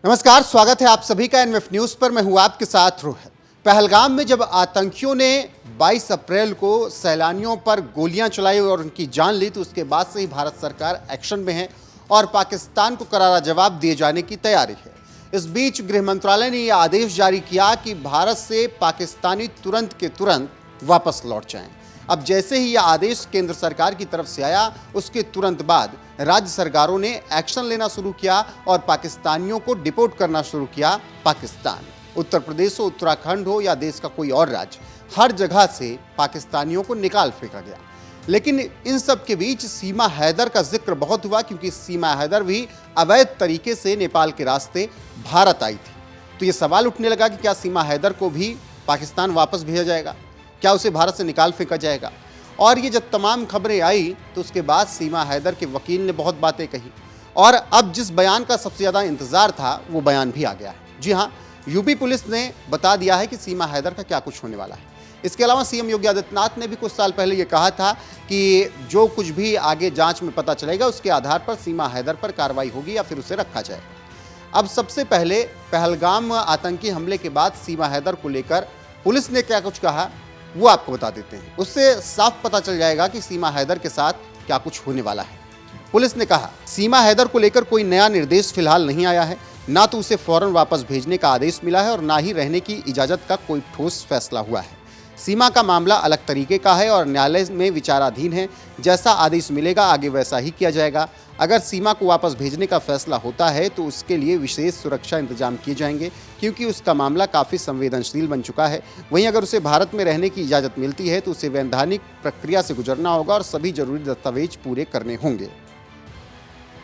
नमस्कार, स्वागत है आप सभी का एनएफ न्यूज पर। मैं हूं आपके साथ रोहित। पहलगाम में जब आतंकियों ने 22 अप्रैल को सैलानियों पर गोलियां चलाई और उनकी जान ली, तो उसके बाद से ही भारत सरकार एक्शन में है और पाकिस्तान को करारा जवाब दिए जाने की तैयारी है। इस बीच गृह मंत्रालय ने यह आदेश जारी किया कि भारत से पाकिस्तानी तुरंत के तुरंत वापस लौट जाएं। अब जैसे ही यह आदेश केंद्र सरकार की तरफ से आया, उसके तुरंत बाद राज्य सरकारों ने एक्शन लेना शुरू किया और पाकिस्तानियों को डिपोर्ट करना शुरू किया पाकिस्तान। उत्तर प्रदेश हो, उत्तराखंड हो या देश का कोई और राज्य, हर जगह से पाकिस्तानियों को निकाल फेंका गया। लेकिन इन सब के बीच सीमा हैदर का जिक्र बहुत हुआ, क्योंकि सीमा हैदर भी अवैध तरीके से नेपाल के रास्ते भारत आई थी। तो ये सवाल उठने लगा कि क्या सीमा हैदर को भी पाकिस्तान वापस भेजा जाएगा, क्या उसे भारत से निकाल फेंका जाएगा। और ये जब तमाम खबरें आई, तो उसके बाद सीमा हैदर के वकील ने बहुत बातें कही और अब जिस बयान का सबसे ज़्यादा इंतजार था, वो बयान भी आ गया है। जी हाँ, यूपी पुलिस ने बता दिया है कि सीमा हैदर का क्या कुछ होने वाला है। इसके अलावा सीएम योगी आदित्यनाथ ने भी कुछ साल पहले ये कहा था कि जो कुछ भी आगे जांच में पता चलेगा, उसके आधार पर सीमा हैदर पर कार्रवाई होगी या फिर उसे रखा जाएगा। अब सबसे पहले पहलगाम आतंकी हमले के बाद सीमा हैदर को लेकर पुलिस ने क्या कुछ कहा, वो आपको बता देते हैं। उससे साफ पता चल जाएगा कि सीमा हैदर के साथ क्या कुछ होने वाला है। पुलिस ने कहा, सीमा हैदर को लेकर कोई नया निर्देश फिलहाल नहीं आया है, ना तो उसे फौरन वापस भेजने का आदेश मिला है और ना ही रहने की इजाज़त का कोई ठोस फैसला हुआ है। सीमा का मामला अलग तरीके का है और न्यायालय में विचाराधीन है। जैसा आदेश मिलेगा आगे वैसा ही किया जाएगा। अगर सीमा को वापस भेजने का फैसला होता है तो उसके लिए विशेष सुरक्षा इंतजाम किए जाएंगे, क्योंकि उसका मामला काफ़ी संवेदनशील बन चुका है। वहीं अगर उसे भारत में रहने की इजाज़त मिलती है तो उसे वैधानिक प्रक्रिया से गुजरना होगा और सभी जरूरी दस्तावेज पूरे करने होंगे।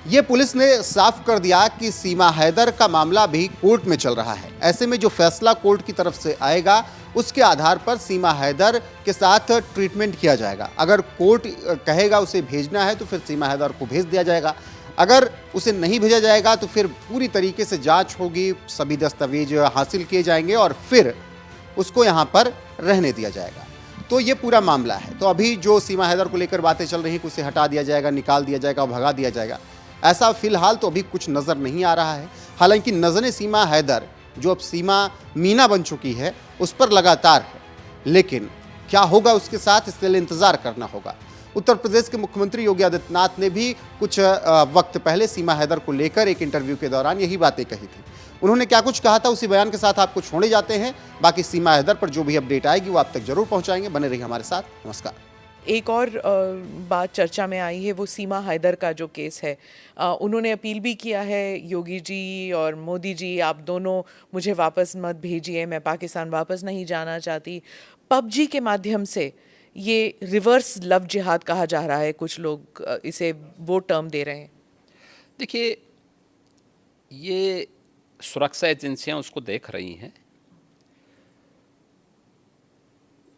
ये पुलिस ने साफ कर दिया कि सीमा हैदर का मामला भी कोर्ट में चल रहा है। ऐसे में जो फैसला कोर्ट की तरफ से आएगा, उसके आधार पर सीमा हैदर के साथ ट्रीटमेंट किया जाएगा। अगर कोर्ट कहेगा उसे भेजना है तो फिर सीमा हैदर को भेज दिया जाएगा। अगर उसे नहीं भेजा जाएगा तो फिर पूरी तरीके से जांच होगी, सभी दस्तावेज हासिल किए जाएंगे और फिर उसको यहाँ पर रहने दिया जाएगा। तो ये पूरा मामला है। तो अभी जो सीमा हैदर को लेकर बातें चल रही हैं कि उसे हटा दिया जाएगा, निकाल दिया जाएगा, भगा दिया जाएगा, ऐसा फिलहाल तो अभी कुछ नज़र नहीं आ रहा है। हालांकि नज़रें सीमा हैदर, जो अब सीमा मीना बन चुकी है, उस पर लगातार है। लेकिन क्या होगा उसके साथ, इसके लिए इंतज़ार करना होगा। उत्तर प्रदेश के मुख्यमंत्री योगी आदित्यनाथ ने भी कुछ वक्त पहले सीमा हैदर को लेकर एक इंटरव्यू के दौरान यही बातें कही थी। उन्होंने क्या कुछ कहा था, उसी बयान के साथ आपको छोड़े जाते हैं। बाकी सीमा हैदर पर जो भी अपडेट आएगी वो आप तक जरूर पहुँचाएंगे। बने रहिए हमारे साथ। नमस्कार। एक और बात चर्चा में आई है, वो सीमा हैदर का जो केस है। उन्होंने अपील भी किया है, योगी जी और मोदी जी, आप दोनों मुझे वापस मत भेजिए, मैं पाकिस्तान वापस नहीं जाना चाहती। पबजी के माध्यम से ये रिवर्स लव जिहाद कहा जा रहा है, कुछ लोग इसे वो टर्म दे रहे हैं। देखिए, ये सुरक्षा एजेंसियां उसको देख रही हैं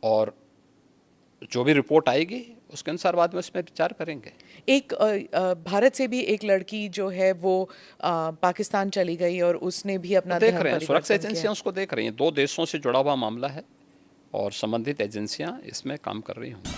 और जो भी रिपोर्ट आएगी उसके अनुसार बाद में उसमें विचार करेंगे। एक भारत से भी एक लड़की जो है वो पाकिस्तान चली गई और उसने भी अपना देख रहे हैं, सुरक्षा एजेंसियां उसको देख रही हैं। दो देशों से जुड़ा हुआ मामला है और संबंधित एजेंसियां इसमें काम कर रही होंगी।